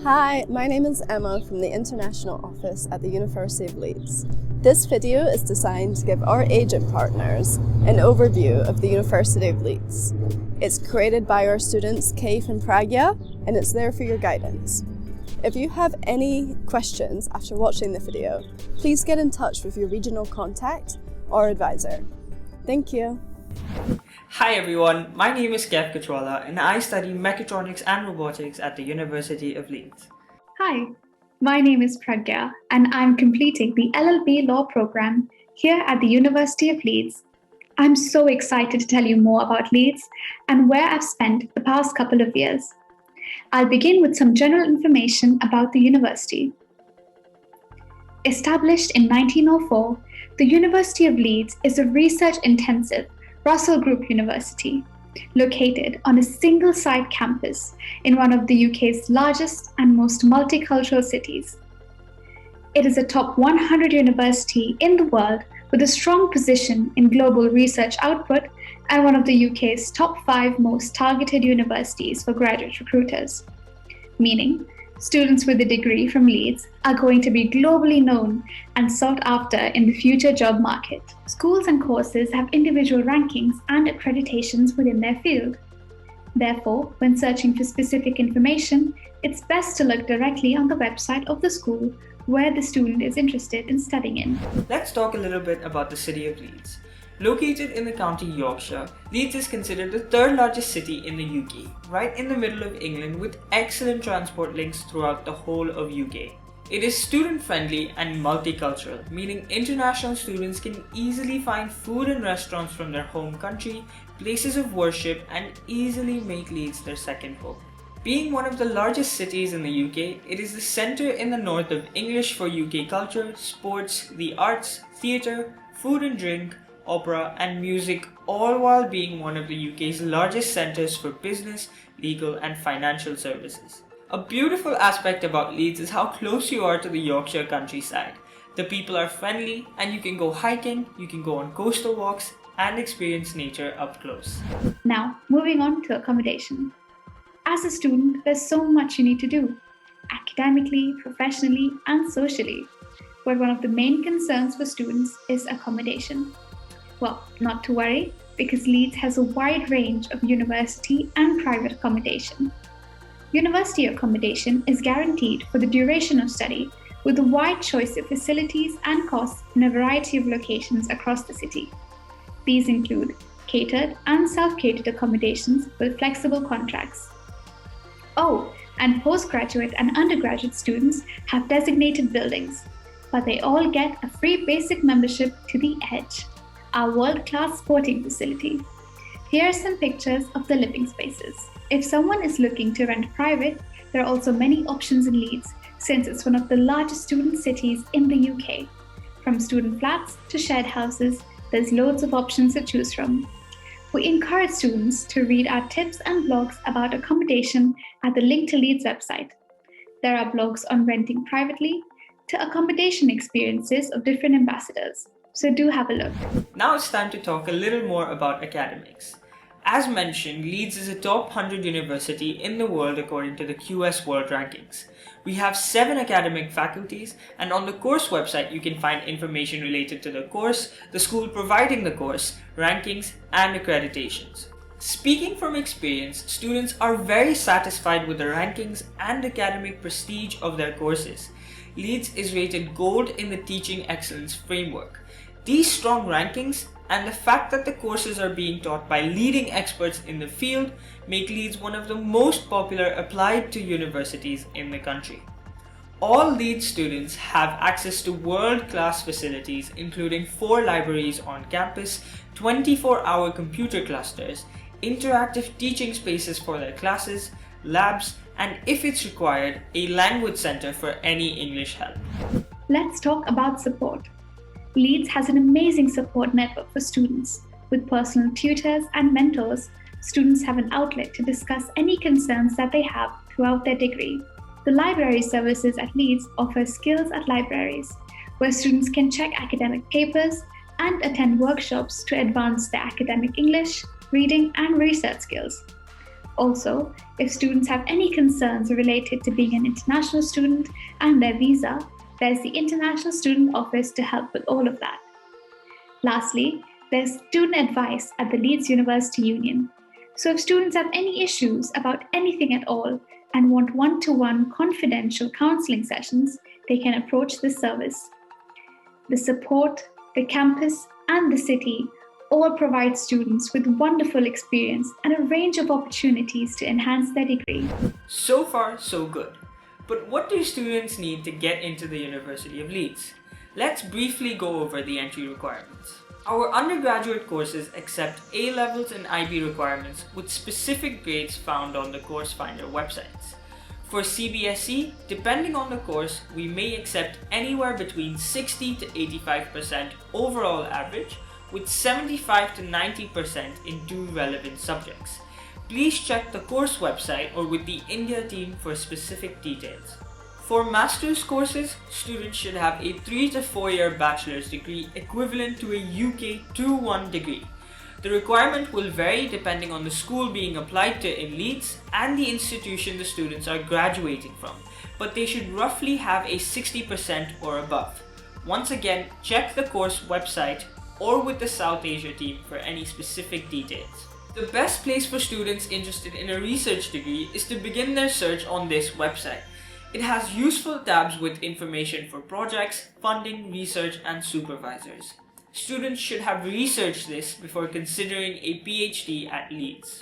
Hi, my name is Emma from the International Office at the University of Leeds. This video is designed to give our agent partners an overview of the University of Leeds. It's created by our students Kaif and Pragya, and it's there for your guidance. If you have any questions after watching the video, please get in touch with your regional contact or advisor. Thank you. Hi everyone, my name is Kaif Pragya and I study mechatronics and robotics at the University of Leeds. Hi, my name is Pragya and I'm completing the LLB Law program here at the University of Leeds. I'm so excited to tell you more about Leeds and where I've spent the past couple of years. I'll begin with some general information about the university. Established in 1904, the University of Leeds is a research-intensive Russell Group University, located on a single-site campus in one of the UK's largest and most multicultural cities. It is a top 100 university in the world with a strong position in global research output and one of the UK's top 5 most targeted universities for graduate recruiters, meaning students with a degree from Leeds are going to be globally known and sought after in the future job market. Schools and courses have individual rankings and accreditations within their field. Therefore, when searching for specific information, it's best to look directly on the website of the school where the student is interested in studying in. Let's talk a little bit about the city of Leeds. Located in the county Yorkshire, Leeds is considered the third largest city in the UK, right in the middle of England with excellent transport links throughout the whole of UK. It is student-friendly and multicultural, meaning international students can easily find food and restaurants from their home country, places of worship, and easily make Leeds their second home. Being one of the largest cities in the UK, it is the centre in the north of English for UK culture, sports, the arts, theatre, food and drink, opera and music, all while being one of the UK's largest centres for business, legal and financial services. A beautiful aspect about Leeds is how close you are to the Yorkshire countryside. The people are friendly and you can go hiking, you can go on coastal walks and experience nature up close. Now, moving on to accommodation. As a student, there's so much you need to do, academically, professionally and socially. But one of the main concerns for students is accommodation. Well, not to worry, because Leeds has a wide range of university and private accommodation. University accommodation is guaranteed for the duration of study with a wide choice of facilities and costs in a variety of locations across the city. These include catered and self-catered accommodations with flexible contracts. Oh, and postgraduate and undergraduate students have designated buildings, but they all get a free basic membership to the Edge, our world-class sporting facility. Here are some pictures of the living spaces. If someone is looking to rent private, there are also many options in Leeds, since it's one of the largest student cities in the UK. From student flats to shared houses, there's loads of options to choose from. We encourage students to read our tips and blogs about accommodation at the Link to Leeds website. There are blogs on renting privately to accommodation experiences of different ambassadors. So do have a look. Now it's time to talk a little more about academics. As mentioned, Leeds is a top 100 university in the world according to the QS World Rankings. We have 7 academic faculties, and on the course website you can find information related to the course, the school providing the course, rankings and accreditations. Speaking from experience, students are very satisfied with the rankings and academic prestige of their courses. Leeds is rated gold in the Teaching Excellence Framework. These strong rankings and the fact that the courses are being taught by leading experts in the field make Leeds one of the most popular applied to universities in the country. All Leeds students have access to world-class facilities including 4 libraries on campus, 24-hour computer clusters, interactive teaching spaces for their classes, labs, and if it's required, a language centre for any English help. Let's talk about support. Leeds has an amazing support network for students. With personal tutors and mentors, students have an outlet to discuss any concerns that they have throughout their degree. The library services at Leeds offer Skills at Libraries, where students can check academic papers and attend workshops to advance their academic English, reading and research skills. Also, if students have any concerns related to being an international student and their visa, there's the International Student Office to help with all of that. Lastly, there's student advice at the Leeds University Union. So if students have any issues about anything at all and want one-to-one confidential counselling sessions, they can approach this service. The support, the campus, and the city all provide students with wonderful experience and a range of opportunities to enhance their degree. So far, so good. But what do students need to get into the University of Leeds? Let's briefly go over the entry requirements. Our undergraduate courses accept A-levels and IB requirements with specific grades found on the Course Finder websites. For CBSE, depending on the course, we may accept anywhere between 60 to 85% overall average, with 75 to 90% in 2 relevant subjects. Please check the course website or with the India team for specific details. For master's courses, students should have a 3 to 4 year bachelor's degree equivalent to a UK 2-1 degree. The requirement will vary depending on the school being applied to in Leeds and the institution the students are graduating from, but they should roughly have a 60% or above. Once again, check the course website or with the South Asia team for any specific details. The best place for students interested in a research degree is to begin their search on this website. It has useful tabs with information for projects, funding, research, and supervisors. Students should have researched this before considering a PhD at Leeds.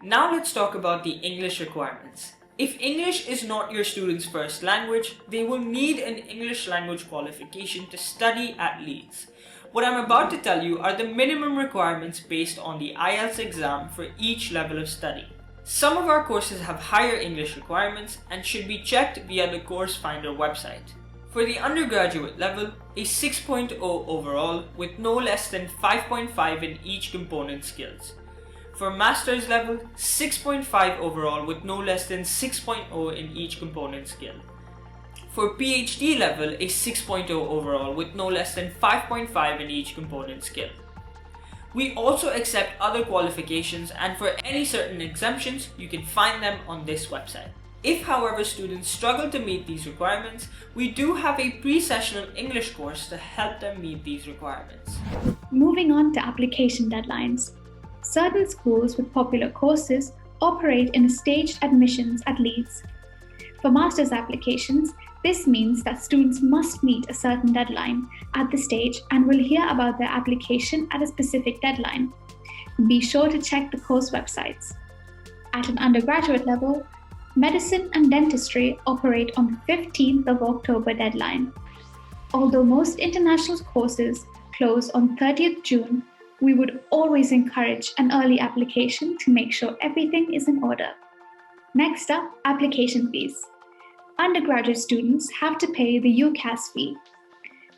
Now let's talk about the English requirements. If English is not your student's first language, they will need an English language qualification to study at Leeds. What I'm about to tell you are the minimum requirements based on the IELTS exam for each level of study. Some of our courses have higher English requirements and should be checked via the Course Finder website. For the undergraduate level, a 6.0 overall with no less than 5.5 in each component skills. For master's level, 6.5 overall with no less than 6.0 in each component skill. For PhD level, a 6.0 overall with no less than 5.5 in each component skill. We also accept other qualifications, and for any certain exemptions, you can find them on this website. If, however, students struggle to meet these requirements, we do have a pre-sessional English course to help them meet these requirements. Moving on to application deadlines. Certain schools with popular courses operate in staged admissions at Leeds. For master's applications, this means that students must meet a certain deadline at the stage and will hear about their application at a specific deadline. Be sure to check the course websites. At an undergraduate level, medicine and dentistry operate on the 15th of October deadline. Although most international courses close on 30th June, we would always encourage an early application to make sure everything is in order. Next up, application fees. Undergraduate students have to pay the UCAS fee.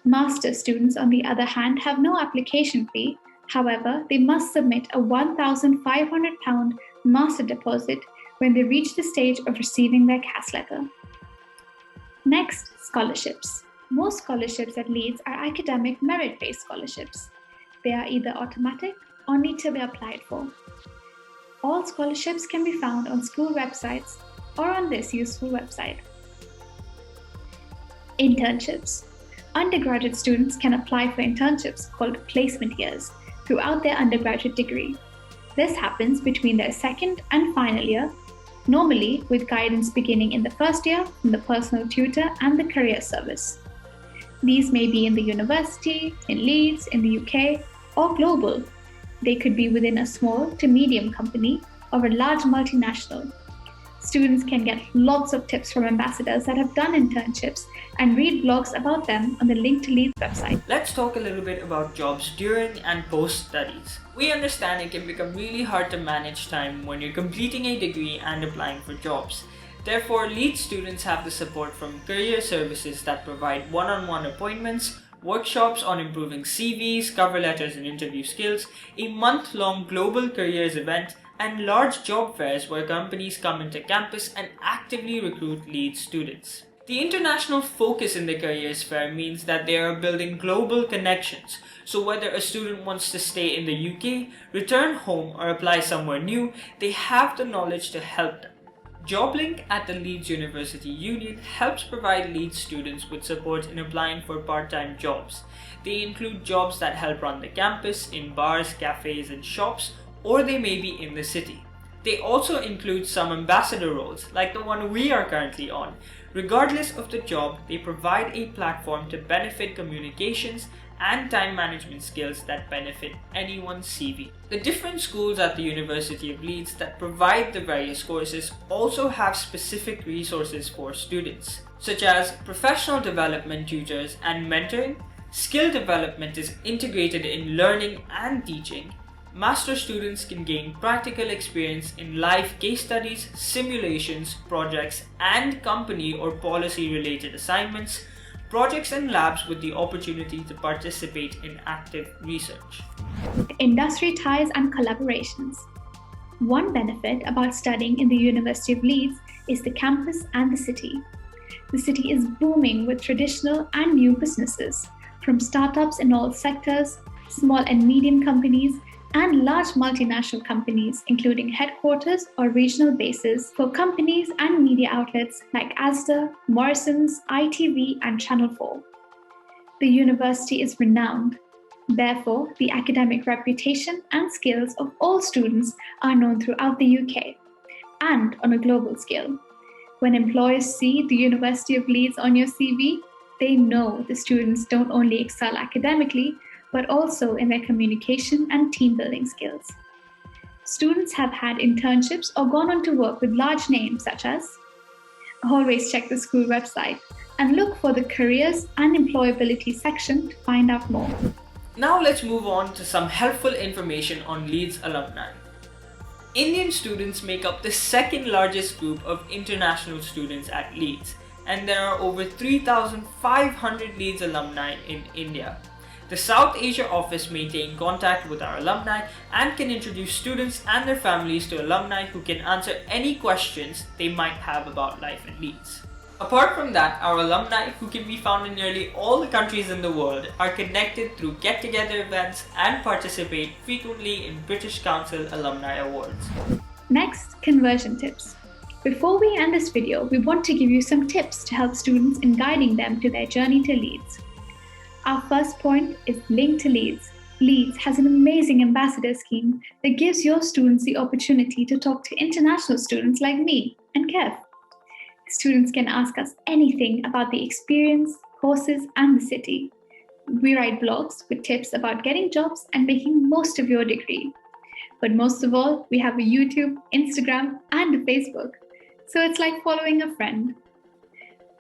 Master's students, on the other hand, have no application fee. However, they must submit a £1,500 master deposit when they reach the stage of receiving their CAS letter. Next, scholarships. Most scholarships at Leeds are academic merit-based scholarships. They are either automatic or need to be applied for. All scholarships can be found on school websites or on this useful website. Internships. Undergraduate students can apply for internships called placement years throughout their undergraduate degree. This happens between their second and final year, normally with guidance beginning in the first year from the personal tutor and the career service. These may be in the university, in Leeds, in the UK, or global. They could be within a small to medium company or a large multinational. Students can get lots of tips from ambassadors that have done internships and read blogs about them on the Link to Leeds website. Let's talk a little bit about jobs during and post studies. We understand it can become really hard to manage time when you're completing a degree and applying for jobs. Therefore, Leeds students have the support from career services that provide one-on-one appointments, workshops on improving CVs, cover letters and interview skills, a month-long global careers event, and large job fairs where companies come into campus and actively recruit Leeds students. The international focus in the careers fair means that they are building global connections, so whether a student wants to stay in the UK, return home or apply somewhere new, they have the knowledge to help them. JobLink at the Leeds University Union helps provide Leeds students with support in applying for part-time jobs. They include jobs that help run the campus, in bars, cafes and shops, or they may be in the city. They also include some ambassador roles, like the one we are currently on. Regardless of the job, they provide a platform to benefit communications and time management skills that benefit anyone's CV. The different schools at the University of Leeds that provide the various courses also have specific resources for students, such as professional development tutors and mentoring. Skill development is integrated in learning and teaching. Master students can gain practical experience in live case studies, simulations, projects, and company or policy related assignments, projects and labs with the opportunity to participate in active research. Industry ties and collaborations. One benefit about studying in the University of Leeds is the campus and the city. The city is booming with traditional and new businesses, from startups in all sectors, small and medium companies, and large multinational companies, including headquarters or regional bases for companies and media outlets like Asda, Morrisons, ITV, and Channel 4. The university is renowned. Therefore, the academic reputation and skills of all students are known throughout the UK and on a global scale. When employers see the University of Leeds on your CV, they know the students don't only excel academically, but also in their communication and team building skills. Students have had internships or gone on to work with large names such as. Always check the school website and look for the careers and employability section to find out more. Now let's move on to some helpful information on Leeds alumni. Indian students make up the second largest group of international students at Leeds, and there are over 3,500 Leeds alumni in India. The South Asia office maintains contact with our alumni and can introduce students and their families to alumni who can answer any questions they might have about life in Leeds. Apart from that, our alumni, who can be found in nearly all the countries in the world, are connected through get-together events and participate frequently in British Council Alumni Awards. Next, conversion tips. Before we end this video, we want to give you some tips to help students in guiding them to their journey to Leeds. Our first point is Link to Leeds. Leeds has an amazing ambassador scheme that gives your students the opportunity to talk to international students like me and Kaif. Students can ask us anything about the experience, courses, and the city. We write blogs with tips about getting jobs and making most of your degree. But most of all, we have a YouTube, Instagram, and a Facebook. So it's like following a friend.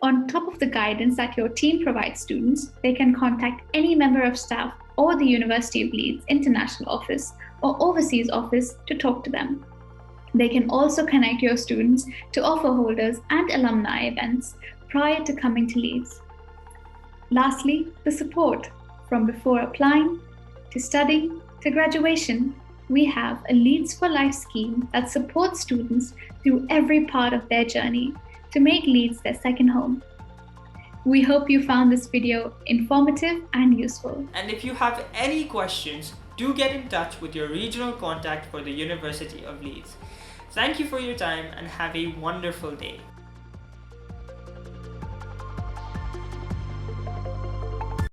On top of the guidance that your team provides students, they can contact any member of staff or the University of Leeds International Office or Overseas Office to talk to them. They can also connect your students to offer holders and alumni events prior to coming to Leeds. Lastly, the support. From before applying, to studying, to graduation, we have a Leeds for Life scheme that supports students through every part of their journey to make Leeds their second home. We hope you found this video informative and useful. And if you have any questions, do get in touch with your regional contact for the University of Leeds. Thank you for your time and have a wonderful day.